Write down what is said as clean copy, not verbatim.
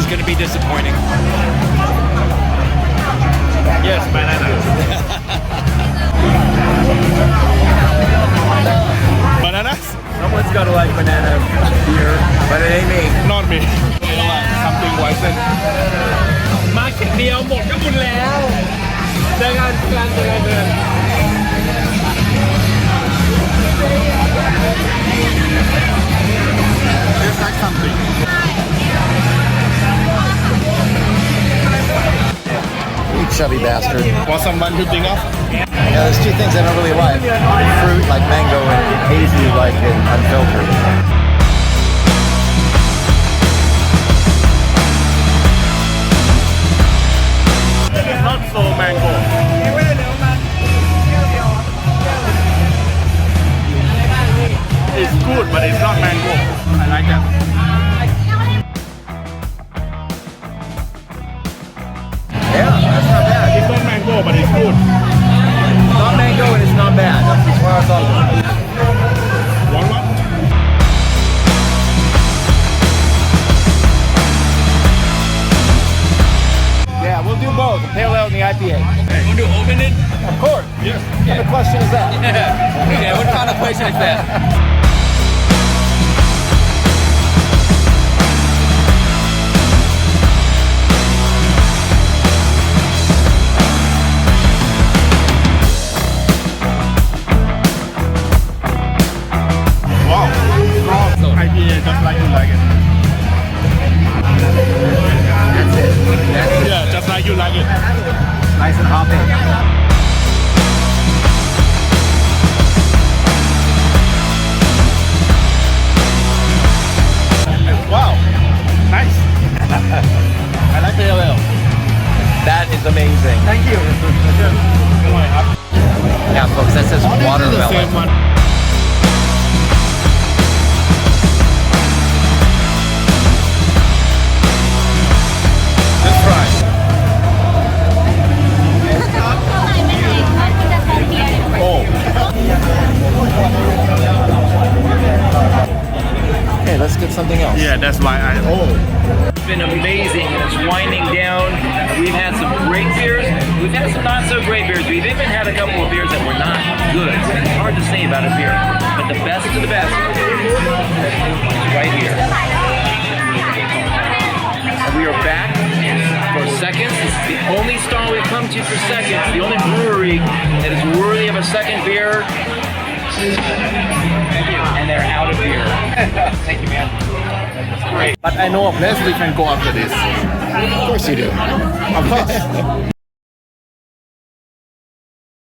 is going to be disappointing. Yes, bananas. Bananas? Someone's gotta like banana beer, but it ain't me. Not me. Something poison. มาเข็มเดียวหมดก็หมดแล้วเจอกันเจอกัน Tastes like something. You chubby bastard. For someone who think of? Yeah, there's two things I don't really like. Fruit like mango and hazy like unfiltered. Not so mango. It's good, but it's not mango. I like that. Yeah, that's not bad. It's not mango, but it's good. It's not mango and it's not bad. That's where I thought it was. One one. Yeah, we'll do both. The pale ale and the IPA. Want to open it? Of course. Yes. What kind of question is that? Yeah, what kind of question is that? Wow. Strong. IPA, just like you like it. That's it. Yeah, just like you like it. Nice and hoppy. Wow. Nice. I like pale ale. That is amazing. Thank you. Yeah, folks, that says The watermelon. same one. Let's try. Oh. Okay, let's get something else. Yeah, that's why It's been amazing and it's winding down. We've had some great beers. We've had some not so great beers. We've even had a couple of beers that were not good. It's hard to say about a beer, but the best of the best is right here. And we are back for seconds. This is the only stall we've come to for seconds. The only brewery that is worthy of a second beer. And they're out of beer. Thank you, man. Great. But I know a place we can go after this. Of course you do. Of course.